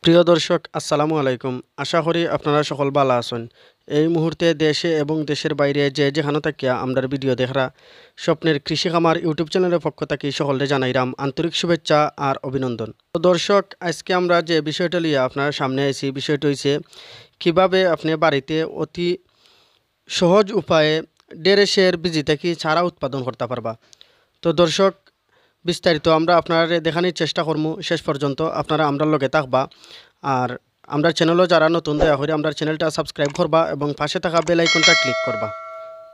প্রিয় দর্শক আসসালামু আলাইকুম। আশা করি আপনারা সকল ভালো আছেন। এই মুহূর্তে দেশে এবং দেশের বাইরে যেখানে থাকিয়া আমরার ভিডিও দেখরা স্বপ্নের কৃষি খামার ইউটিউব চ্যানেলের পক্ষ থেকে সকলকে জানাইরাম আন্তরিক শুভেচ্ছা আর অভিনন্দন। তো দর্শক, আজকে আমরা যে বিষয়টা লিয়ে আপনার সামনে আছি, বিষয়টা হইছে কিভাবে আপনি বাড়িতে অতি সহজ উপায়ে ডেরেসের বীজ থেকে চারা উৎপাদন করতে পারবা। তো দর্শক, বিস্তারিত আমরা আপনারা দেখানোর চেষ্টা করবো। শেষ পর্যন্ত আপনারা আমরা লগে থাকবা। আর আমরা চ্যানেলও যারা নতুন দয়া করে আমরা চ্যানেলটা সাবস্ক্রাইব করবা এবং পাশে থাকা বেল আইকনটা ক্লিক করবা।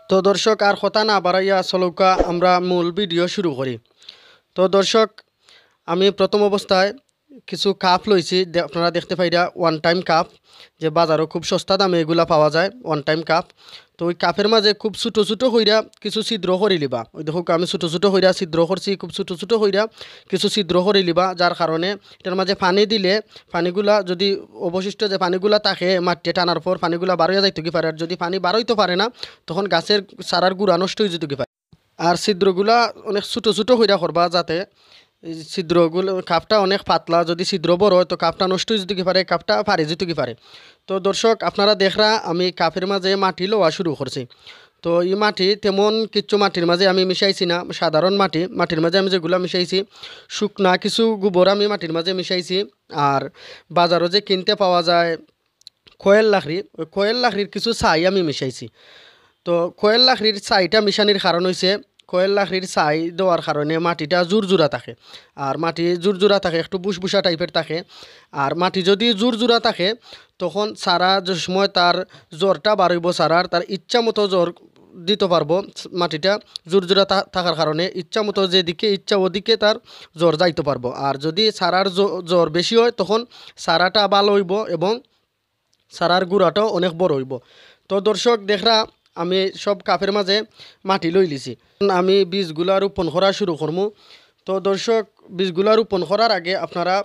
তো দর্শক, আর কথা না বাড়াইয়া চলৌকা আমরা মূল ভিডিও শুরু করি। তো দর্শক, আমি প্রথম অবস্থায় কিছু কাপ লইছি, আপনারা দেখতে পাইরা ওয়ান টাইম কাপ, যে বাজারও খুব সস্তা দামে এগুলা পাওয়া যায় ওয়ান টাইম কাপ। তো ওই কাপের মাঝে খুব ছোটো ছোটো হইরা কিছু ছিদ্র করে লিবা। ওই দেখো আমি ছোটো ছোটো হইরা ছিদ্র করছি, খুব ছোটো ছোটো হইরা কিছু ছিদ্র করে লিবা, যার কারণে এটার মাঝে পানি দিলে পানিগুলা যদি অবশিষ্ট যে পানিগুলা থাকে মাটিতে টানার পর পানিগুলা বারোয়া যাইতে কি পারে। আর যদি পানি বারোইতে পারে না তখন গাছের চারার গুঁড়া নষ্ট হয়ে যেতে কি পারে। আর ছিদ্রগুলা অনেক ছোটো ছোটো হইরা করবা, যাতে এই ছিদ্রগুলো কাপটা অনেক পাতলা, যদি ছিদ্র বড় হয় তো কাপটা নষ্ট হয়ে যেতে কি পারে, কাপটা ফাড়ে যেতে কি পারে। তো দর্শক, আপনারা দেখরা আমি কাপের মাঝে মাটি লওয়া শুরু করছি। তো এই মাটি তেমন কিচ্ছু মাটির মাঝে আমি মিশাইছি না, সাধারণ মাটির মাঝে আমি যেগুলো মিশাইছি শুকনা কিছু গোবর আমি মাটির মাঝে মিশাইছি। আর বাজারও যে কিনতে পাওয়া যায় কোয়েল লাকড়ি, ওই কোয়েল লাকড়ির কিছু ছাই আমি মিশাইছি। তো কোয়েল লাকড়ির ছাইটা মিশানির কারণ হইছে কোয়েল লাকড়ির ছাই দেওয়ার কারণে মাটিটা জুরজুরা থাকে। আর মাটি জুরজুরা থাকে, একটু বুসবুসা টাইপের থাকে। আর মাটি যদি জুরজুরা থাকে তখন সারা যে সময় তার জ্বরটা বাড়ইব, সারার তার ইচ্ছা মতো জ্বর দিতে পারবো। মাটিটা জুরজুরা থাকার কারণে ইচ্ছা মতো যেদিকে ইচ্ছা ওদিকে তার জ্বর যাইতে পারবো। আর যদি সারার জ্বর বেশি হয় তখন সারাটা ভালো হইব এবং সারার গুঁড়াটাও অনেক বড় হইব। তো দর্শক দেখরা আমি সব কাপের মাঝে মাটি লই লিছি, আমি বীজগুলা রোপণ করা শুরু করবো। তো দর্শক, বীজগুলা রোপণ করার আগে আপনারা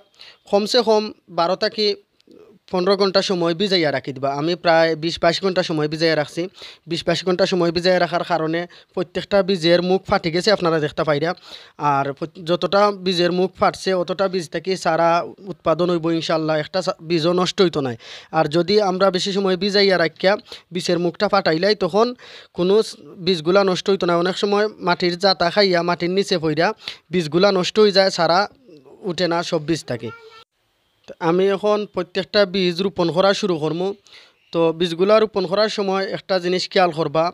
কমসে কম 12 থেকে 15 ঘন্টা সময় ভিজাইয়া রাখি দিবা। আমি প্রায় 20-22 ঘন্টা সময় ভিজাইয়া রাখছি। 20-22 ঘন্টা সময় ভিজাইয়া রাখার কারণে প্রত্যেকটা বীজের মুখ ফাটি গেছে, আপনারা দেখতে পাইরা। আর যতটা বীজের মুখ ফাটছে অতটা বীজ থেকে সারা উৎপাদন হইব ইনশাল্লাহ, একটা বীজও নষ্ট হইতো না। আর যদি আমরা বেশি সময় ভিজাইয়া রাখিয়া বীজের মুখটা ফাটাইলাই তখন কোনো বীজগুলা নষ্ট হইতো না। অনেক সময় মাটির জাতা খাইয়া মাটির নিচে পইরা বীজগুলা নষ্ট হয়ে যায়, সারা উঠে না সব বীজ থাকে। আমি এখন প্রত্যেকটা বীজ রোপণ করা শুরু করবো। তো বীজগুলা রোপণ করার সময় একটা জিনিস খেয়াল করবা,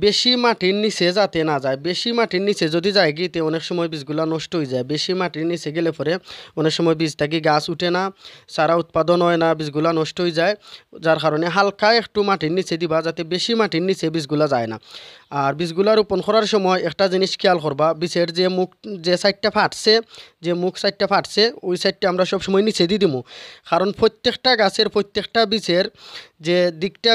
বেশি মাটির নিচে যাতে না যায়। বেশি মাটির নিচে যদি যায় গিয়ে অনেক সময় বীজগুলা নষ্ট হয়ে যায়। বেশি মাটির নিচে গেলে পরে অনেক সময় বীজ থেকে গাছ উঠে না, চারা উৎপাদন হয় না, বীজগুলা নষ্ট হয়ে যায়। যার কারণে হালকা একটু মাটির নিচে দিবা, যাতে বেশি মাটির নিচে বীজগুলা যায় না। আর বীজগুলা রোপণ করার সময় একটা জিনিস খেয়াল করবা, বীজের যে মুখ যে সাইডটা ফাটছে, যে মুখ সাইডটা ফাটছে ওই সাইডটা আমরা সবসময় নিচে দিয়ে দিব। কারণ প্রত্যেকটা গাছের প্রত্যেকটা বীজের যে দিকটা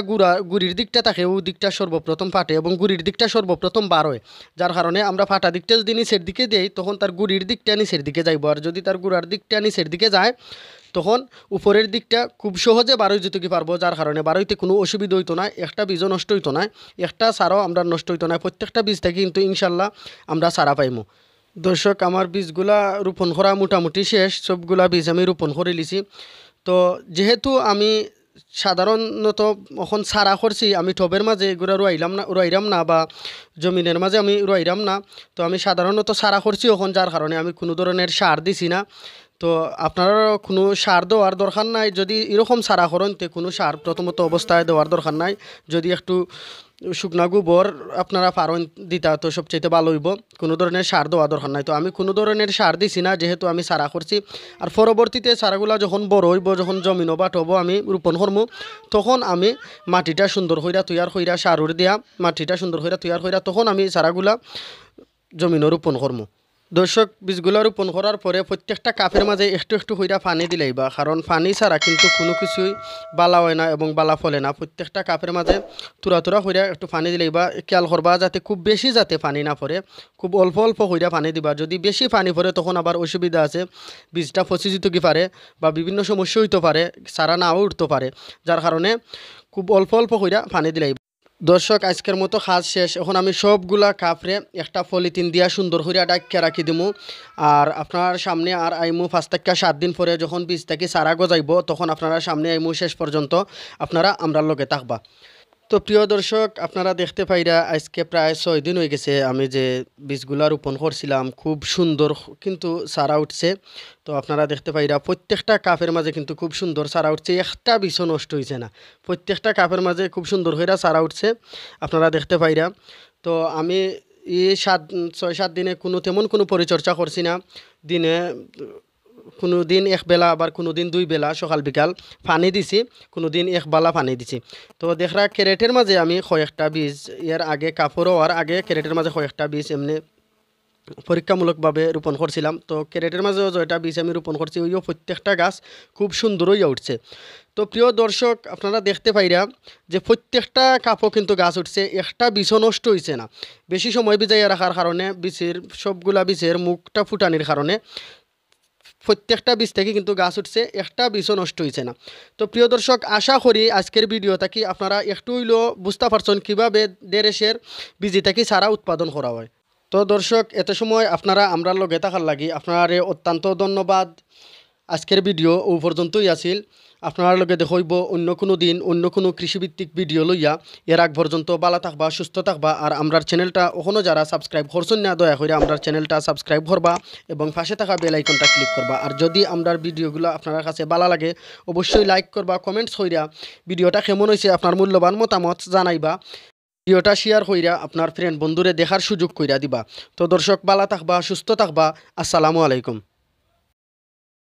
গুড়ির দিকটা থাকে ওই দিকটা সর্বপ্রথম ফাটে এবং গুড়ির দিকটা সর্বপ্রথম বার হয়। যার কারণে আমরা ফাটা দিকটা যদি নিচের দিকে দেই তখন তার গুড়ির দিকটা নিচের দিকে যাইব। আর যদি তার গুড়ার দিকটা নিচের দিকে যায় তখন উপরের দিকটা খুব সহজে বারোই যেতে কি পারবো। যার কারণে বারোইতে কোনো অসুবিধা হইতো না, একটা বীজও নষ্ট হইতো না, একটা সারাও আমরা নষ্ট হইতো না। প্রত্যেকটা বীজ থেকে কিন্তু ইনশাল্লাহ আমরা সারা পাইমু। দর্শক, আমার বীজগুলা রোপণ করা মোটামুটি শেষ, সবগুলা বীজ আমি রোপণ করে লিছি। তো যেহেতু আমি সাধারণত এখন সারা করছি, আমি টবের মাঝে এগুলো রুয়াইরাম না বা জমিনের মাঝে আমি রুয়াইরাম না। তো আমি সাধারণত সারা করছি এখন, যার কারণে আমি কোনো ধরনের সার দিছি না। তো আপনারাও কোনো সার দেওয়ার দরকার নাই, যদি এরকম সারা করেন তো কোনো সার প্রথমত অবস্থায় দেওয়ার দরকার নাই। যদি একটু শুকনা গোবর আপনারা পারেন দিতা তো সবচেয়ে ভালো হইব, কোনো ধরনের সার দেওয়া দরকার নাই। তো আমি কোনো ধরনের সার দিছি না, যেহেতু আমি সারা করছি। আর পরবর্তীতে সারাগুলা যখন বড় হইব, যখন জমিনও বা টবও আমি রোপণ করবো, তখন আমি মাটিটা সুন্দর হইরা তৈয়ার হইরা সারুর দিয়া মাটিটা সুন্দর হইরা তৈয়ার হইরা তখন আমি সারাগুলা জমিনও রোপণ করবো। দর্শক, বীজগুলো রোপণ করার পরে প্রত্যেকটা কাপের মাঝে একটু একটু হইরা পানি দিলাইবা, কারণ পানি ছাড়া কিন্তু কোনো কিছুই বালা হয় না এবং বালা ফলে না। প্রত্যেকটা কাপের মাঝে তুরা হইরা একটু পানি দিলাইবা। খেয়াল করবা যাতে খুব বেশি যাতে পানি না পড়ে, খুব অল্প অল্প হইরা পানি দিবা। যদি বেশি পানি পড়ে তখন আবার অসুবিধা আছে, বীজটা ফসি যেতে কি পারে বা বিভিন্ন সমস্যা হইতে পারে, সারা নাও উঠতে পারে। যার কারণে খুব অল্প অল্প হইরা পানি দিলাইবা। দর্শক আজকের মতো কাজ শেষ। এখন আমি সবগুলা কাপড়ে একটা পলিথিন দিয়া সুন্দর করে ডাক্কা রাখি দিমু। আর আপনার সামনে আর আইমু 5 থেকে 7 দিন পরে যখন বীজ থেকে চারা গজাইব তখন আপনারা সামনে আইমু, শেষ পর্যন্ত আপনারা আমরার লগে থাকবা। তো প্রিয় দর্শক, আপনারা দেখতে পাইরা আজকে প্রায় 6 দিন হয়ে গেছে আমি যে বীজগুলা রোপণ করছিলাম, খুব সুন্দর কিন্তু চারা উঠছে। তো আপনারা দেখতে পাইরা প্রত্যেকটা কাপের মাঝে কিন্তু খুব সুন্দর চারা উঠছে, একটা বীজও নষ্ট হয়েছে না। প্রত্যেকটা কাপের মাঝে খুব সুন্দর হয়ে চারা উঠছে, আপনারা দেখতে পাইরা। তো আমি এই 6-7 দিনে তেমন কোনো পরিচর্যা করছি না। দিনে কোনো দিন একবেলা, আবার কোনো দিন 2 বেলা সকাল বিকাল পানি দিছি, কোনো দিন একবেলা পানি দিছি। তো দেখরা ক্যারেটের মাঝে আমি কয়েকটা বীজ, এর আগে কাপড় হওয়ার আগে ক্যারেটের মাঝে কয়েকটা বীজ এমনি পরীক্ষামূলকভাবে রোপণ করছিলাম। তো ক্যারেটের মাঝেও যেটা বীজ আমি রোপণ করছি ওইও প্রত্যেকটা গাছ খুব সুন্দর হইয়া উঠছে। তো প্রিয় দর্শক, আপনারা দেখতে পাইরা যে প্রত্যেকটা কাপও কিন্তু গাছ উঠছে, একটা বীজও নষ্ট হয়েছে না। বেশি সময় ভিজাইয়া রাখার কারণে সবগুলা বীজের মুখটা ফুটানির কারণে প্রত্যেকটা বীজ থেকে কিন্তু গাছ উঠছে, একটা বীজও নষ্ট হয়েছে না। তো প্রিয় দর্শক, আশা করি আজকের ভিডিওটা কি আপনারা একটু হইলেও বুঝতে পারছেন কীভাবে দেড়েশের বীজি থেকে চারা উৎপাদন করা হয়। তো দর্শক, এত সময় আপনারা আমরার লগে থাকার লাগি আপনার অত্যন্ত ধন্যবাদ। আজকের ভিডিও ও পর্যন্তই আছিল। আপনার লগে দেখইব অন্য কোনো দিন অন্য কোনো কৃষিভিত্তিক ভিডিও লইয়া। এর আগ পর্যন্ত ভালো থাকবা, সুস্থ থাকবা। আর আমরার চ্যানেলটা এখনও যারা সাবস্ক্রাইব করছেন না, দয়া করে আমরার চ্যানেলটা সাবস্ক্রাইব করবা এবং পাশে থাকা বেল আইকনটা ক্লিক করবা। আর যদি আমরার ভিডিওগুলো আপনার কাছে ভালো লাগে অবশ্যই লাইক করবা, কমেন্টস কইরা ভিডিওটা কেমন হয়েছে আপনার মূল্যবান মতামত জানাইবা। ভিডিওটা শেয়ার কইরা আপনার ফ্রেন্ড বন্ধুরে দেখার সুযোগ কইরা দিবা। তো দর্শক, ভালো থাকবা, সুস্থ থাকবা। আসসালামু আলাইকুম।